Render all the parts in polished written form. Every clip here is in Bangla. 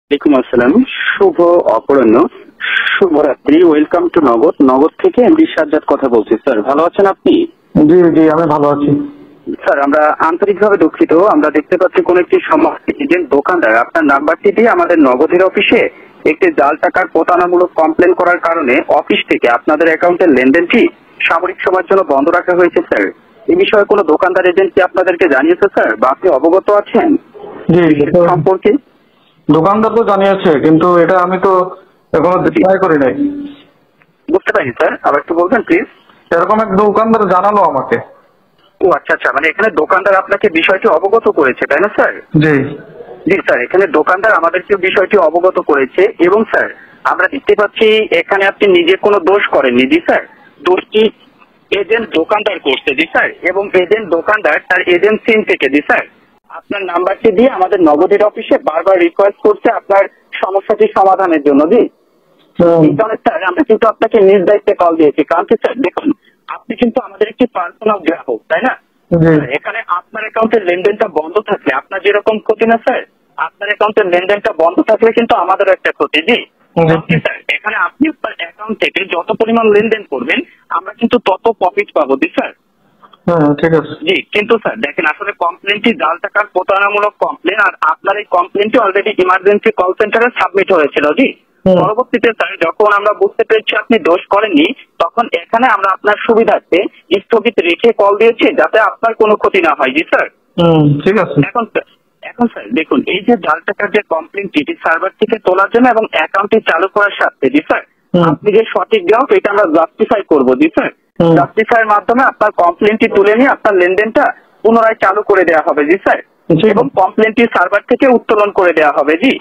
ওয়ালাইকুম আসসালাম। শুভ অপরাহ্ন, শুভরাত্রি। ওয়েলকাম টু নগদ। নগদ থেকে এমডি সাজ্জাদ কথা বলছি। স্যার ভালো আছেন আপনি? জি জি, আমি ভালো আছি। স্যার আমরা আন্তরিকভাবে দুঃখিত, আমরা দেখতে পাচ্ছি কোন একটি এজেন্ট দোকানদার আপনার নাম্বারটি দিয়ে আমাদের নগদের অফিসে একটি জাল টাকার প্রতারণামূলক কমপ্লেন করার কারণে অফিস থেকে আপনাদের অ্যাকাউন্টের লেনদেনটি সাময়িক সময়ের জন্য বন্ধ রাখা হয়েছে। স্যার এই বিষয়ে কোনো দোকানদার এজেন্ট কি আপনাদেরকে জানিয়েছে স্যার, বা আপনি অবগত আছেন জি, সম্পর্কে? দোকানদার তো জানিয়েছে, কিন্তু এটা আমি তো এখনো ট্রাই করি নাই। বুঝতে পারি স্যার, আবার একটু বলবেন প্লিজ। এরকম এক দোকানদার জানালো আমাকে। ও আচ্ছা আচ্ছা, মানে এখানে দোকানদার আপনাকে বিষয়টি অবগত করেছে তাই না স্যার? জি জি স্যার, এখানে দোকানদার আমাদেরকে বিষয়টি অবগত করেছে এবং স্যার আমরা দেখতে পাচ্ছি এখানে আপনি নিজে কোনো দোষ করেননি। জি স্যার, দোষটি এজেন্ট দোকানদার করছে। জি স্যার, এবং এজেন্ট দোকানদার তার এজেন্ট সিম থেকে জি স্যার আপনার নাম্বারটি দিয়ে আমাদের নগদের অফিসে বারবার রিকোয়েস্ট করছে আপনার সমস্যাটি সমাধানের জন্য। জি এই কারণে স্যার আমরা কিন্তু আপনাকে নিজ দায়িত্বে কল দিয়েছি, কারণ কি স্যার দেখুন আপনি কিন্তু আমাদের একটি পার্সোনাল গ্রাহক তাই না? এখানে আপনার অ্যাকাউন্টের লেনদেনটা বন্ধ থাকলে আপনার যেরকম ক্ষতি না স্যার, আপনার অ্যাকাউন্টের লেনদেনটা বন্ধ থাকলে কিন্তু আমাদেরও একটা ক্ষতি। জি স্যার, এখানে আপনি আপনার অ্যাকাউন্ট থেকে যত পরিমাণ লেনদেন করবেন আমরা কিন্তু তত প্রফিট পাবো। জি স্যার। ঠিক আছে। জি কিন্তু স্যার দেখেন আসলে কমপ্লেনটি জাল টাকার প্রতারণামূলক কমপ্লেন, আর আপনার এই কমপ্লেনটি অলরেডি ইমার্জেন্সি কল সেন্টারে সাবমিট হয়েছিল। জি পরবর্তীতে স্যার যখন আমরা বুঝতে পেরেছি আপনি দোষ করেননি, তখন এখানে আমরা আপনার সুবিধার্থে স্থগিত রেখে কল দিয়েছি যাতে আপনার কোনো ক্ষতি না হয়। জি স্যার। ঠিক আছে। এখন স্যার দেখুন এই যে জাল টাকার যে কমপ্লেনটি সার্ভার থেকে তোলার জন্য এবং অ্যাকাউন্টটি চালু করার স্বার্থে জি স্যার আপনি যে সঠিক গ্রাহক এটা আমরা জাস্টিফাই করবো। জি স্যার, জাস্টিফাইয়ের মাধ্যমে আপনার কমপ্লেনটি তুলে নিয়ে আপনার লেনদেনটা পুনরায় চালু করে দেওয়া হবে। জি স্যার, এবং কমপ্লেনটি সার্ভার থেকে উত্তোলন করে দেওয়া হবে। জি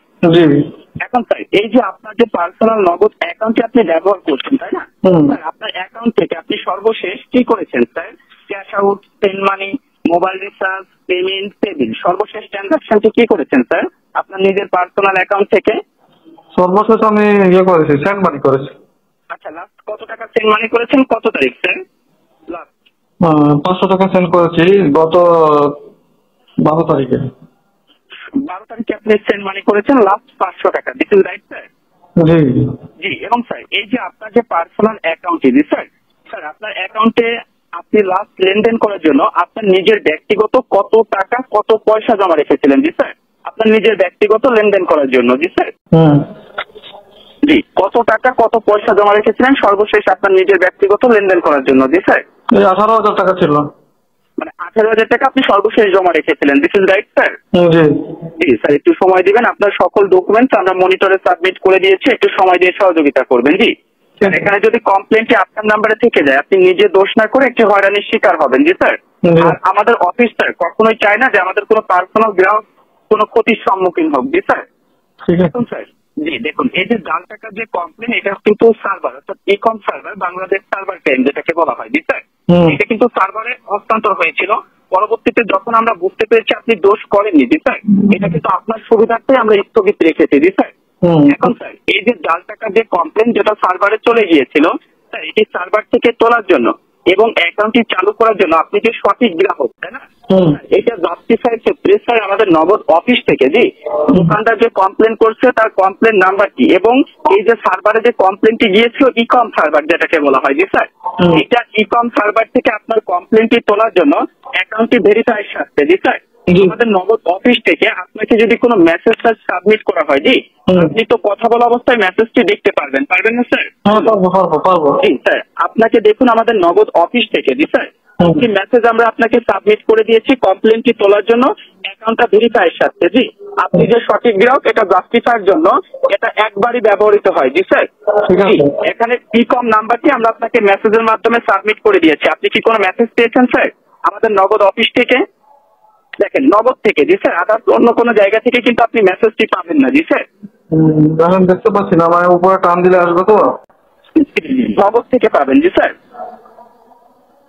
এখন স্যার এই যে আপনার যে পার্সোনাল নগদ অ্যাকাউন্টটি আপনি ব্যবহার করছেন তাই না স্যার, আপনার অ্যাকাউন্ট থেকে আপনি সর্বশেষ কি করেছেন sir? Cash out, send money, mobile recharge, payment, payable, সর্বশেষ ট্রানজাকশনটি কি করেছেন স্যার আপনার নিজের পার্সোনাল অ্যাকাউন্ট থেকে? সর্বশেষ আমি করেছি, সেন্ড মানি করেছি। আচ্ছা, লাস্ট কত টাকা সেন্ড মানি করেছেন, কত তারিখ স্যার? লাস্ট 500 টাকা সেন্ড করেছি গত 12 তারিখে। 12 তারিখে আপনি সেন্ড মানি করেছেন লাস্ট 500 টাকা। This is right sir? জি জি, এবং স্যার এই যে আপনার যে পার্সোনাল অ্যাকাউন্টটি জি স্যার, স্যার আপনার অ্যাকাউন্টে আপনি লাস্ট লেনদেন করার জন্য আপনার নিজের ব্যক্তিগত কত টাকা কত পয়সা জমা রেখেছিলেন? জি স্যার, আপনার নিজের ব্যক্তিগত লেনদেন করার জন্য। জি স্যার। জি, কত টাকা কত পয়সা জমা রেখেছিলেন সর্বশেষ আপনার নিজের ব্যক্তিগত লেনদেন করার জন্য? জি স্যার। 18,000 টাকা ছিল। মানে 18,000 টাকা আপনি সর্বশেষ জমা রেখেছিলেন। This is right sir? G sir, একটু সময় দিবেন, আপনার সকল ডকুমেন্টস আমরা মনিটরে সাবমিট করে দিয়েছি, একটু সময় দিয়ে সহযোগিতা করবেন। জি এখানে যদি কমপ্লেনটি আপনার নাম্বারে থেকে যায় আপনি নিজে দোষ না করে একটি হয়রানির শিকার হবেন। জি স্যার, আর আমাদের অফিস স্যার কখনোই চায় না যে আমাদের কোনো পার্সোনাল গ্রাহক কোনো ক্ষতির সম্মুখীন হোক। জি স্যার। দেখুন স্যার, জি দেখুন এই যে জাল টাকার যে কমপ্লেন এটা কিন্তু সার্ভার অর্থাৎ ইকম সার্ভার বাংলাদেশ সার্ভার ক্রাইম যেটাকে বলা হয়। জি স্যার, এটা কিন্তু সার্ভারে হস্তান্তর হয়েছিল। পরবর্তীতে যখন আমরা বুঝতে পেরেছি আপনি দোষ করেননি জি স্যার, এটা কিন্তু আপনার সুবিধার্থে আমরা স্থগিত রেখেছি। জি স্যার। এখন স্যার এই যে জাল টাকার যে কমপ্লেন যেটা সার্ভারে চলে গিয়েছিল স্যার, এটি সার্ভার থেকে তোলার জন্য এবং অ্যাকাউন্টটি চালু করার জন্য আপনি যে সঠিক গ্রাহক তাই না, এটা জাস্টিফাই ক্ষেত্রে স্যার আমাদের নগদ অফিস থেকে জি দোকানদার যে কমপ্লেন করছে তার কমপ্লেন নাম্বারটি এবং এই যে সার্ভারে যে কমপ্লেনটি গিয়েছিল ইকম সার্ভার যেটাকে বলা হয় জি স্যার, এটা ইকম সার্ভার থেকে আপনার কমপ্লেনটি তোলার জন্য অ্যাকাউন্টটি ভেরিফাই আসছে। জি স্যার, আমাদের নগদ অফিস থেকে আপনাকে যদি কোনো মেসেজ সাবমিট করা হয় জি আপনি তো কথা বলা অবস্থায় মেসেজটি দেখতে পারবেন না স্যার? পারবো। জি স্যার, আপনাকে দেখুন আমাদের নগদ অফিস থেকে জি স্যার একটি মেসেজ আমরা আপনাকে সাবমিট করে দিয়েছি কমপ্লেনটি তোলার জন্য অ্যাকাউন্টটা ভেরিফাই আসছে। জি আপনি যে সঠিক গ্রাহক এটা জাস্টিফাইয়ের জন্য এটা একবারই ব্যবহৃত হয়। জি স্যার, এখানে ইকম নাম্বারটি আমরা আপনাকে মেসেজের মাধ্যমে সাবমিট করে দিয়েছি। আপনি কি কোনো মেসেজ পেয়েছেন স্যার আমাদের নগদ অফিস থেকে? দেখেন নগদ থেকে জি স্যার, আদার্স অন্য কোনো জায়গা থেকে কিন্তু আপনি মেসেজটি পাবেন না। জি স্যার, এখন দেখতে পাচ্ছি না, মানে উপরে টান দিলে আসবে তো নগদ থেকে পাবেন। জি স্যার।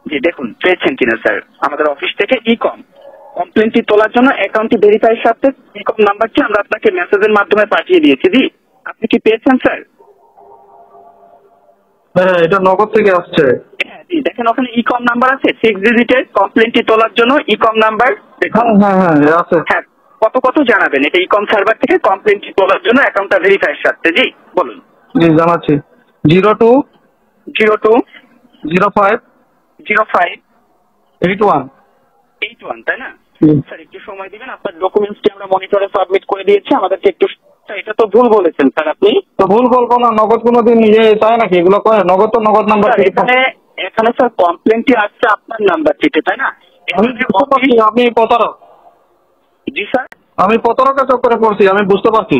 জি দেখুন পেয়েছেন কিনা স্যার আমাদের অফিস থেকে ইকম কমপ্লেনটি তোলার জন্য অ্যাকাউন্টটি ভেরিফাইয়ের সাথে ইকম নাম্বারটি আমরা আপনাকে মেসেজের মাধ্যমে পাঠিয়ে দিয়েছি। জি আপনি কি পেয়েছেন স্যার? হ্যাঁ, এটা নগদ থেকে আসছে। হ্যাঁ জি, দেখেন ওখানে ইকম নাম্বার আছে 6 ডিজিটের কমপ্লেনটি তোলার জন্য ইকম নাম্বার। দেখুন হ্যাঁ আছে। কত কত জানাবেন, এটা ইকম সার্ভার থেকে কমপ্লেন তোলার জন্য অ্যাকাউন্টটা ভেরিফাইয়ের সাথে। জি বলুন। জি জানাচ্ছি। 02 02 05 05 81 81, তাই না? স্যার একটু সময় দিবেন, আপনার ডকুমেন্টসটি আমরা মনিটরে সাবমিট করে দিয়েছি, আমাদেরকে একটু। এটা তো ভুল বলেছেন স্যার আপনি। তো ভুল বলবো না, নগদ কোনোদিন ইয়ে চায় নাকি? এগুলো কয় নগদ তো নগদ নাম্বার। এখানে স্যার কমপ্লেনটি আসছে আপনার নাম্বারটিতে, তাই না? আমি প্রতারক। জি স্যার, আমি প্রতারকের চক্করে পড়ছি, আমি বুঝতে পারছি।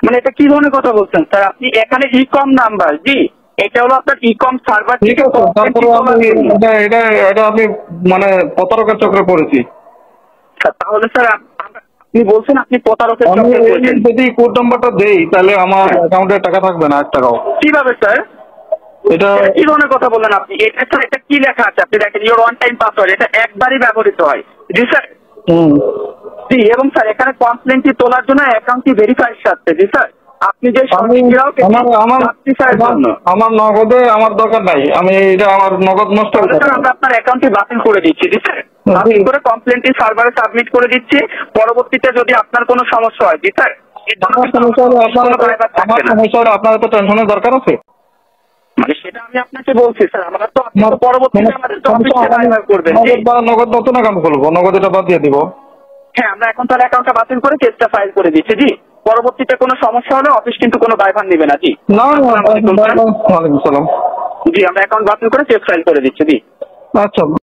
মানে এটা কি ধরনের কথা বলছেন স্যার আপনি? এখানে ইকম নাম্বার, জি এটা হলো আপনার ইকম সার্ভার। ঠিক আছে, তারপরে এটা আমি মানে প্রতারকের চক্রে পড়েছি। তাহলে স্যার আপনি বলছেন আপনি প্রতারকের চক্রে পড়েছেন। যদি কোড নাম্বারটা দেই তাহলে আমার অ্যাকাউন্টে টাকা থাকবে না, 1 টাকাও। কিভাবে স্যার? এটা কি ধরনের কথা বললেন আপনি? এটা স্যার এটা কি লেখা আছে আপনি দেখেন, ইওর ওয়ান টাইম পাসওয়ার্ড, এটা একবারই ব্যবহৃত হয়। জি স্যার। জি, এবং স্যার এখানে কমপ্লেনটি তোলার জন্য অ্যাকাউন্টটি ভেরিফাইয়ের সাথে। জি স্যার, আপনি যে আমার নগদে আমার দরকার নাই, আমি এটা আমার নগদ নষ্ট হয়ে স্যার আমরা আপনার অ্যাকাউন্টটি বাতিল করে দিচ্ছি। জি স্যার, বাতিল করে কমপ্লেনটি সার্ভারে সাবমিট করে দিচ্ছি। পরবর্তীতে যদি আপনার কোনো সমস্যা হয়, জি স্যার, আমার সমস্যা হলে আপনার তো টেনশনের দরকার আছে। মানে সেটা আমি আপনাকে বলছি স্যার, আমরা তো পরবর্তীতে আমাদের তো অফিসে ড্রাইভার করবেন। নগদ নতুন অ্যাকাউন্ট খুলবো, নগদ এটা বাদ দিয়ে দিব। হ্যাঁ, আমরা এখন তাহলে অ্যাকাউন্টটা বাতিল করে কেসটা ফাইল করে দিচ্ছি। জি, পরবর্তীতে কোনো সমস্যা হলে অফিস কিন্তু কোনো দায়ভার নেবে না। জি না, ওয়ালাইকুম আসসালাম। জি, আমরা অ্যাকাউন্ট বাতিল করে কেস ফাইল করে দিচ্ছি। জি আচ্ছা।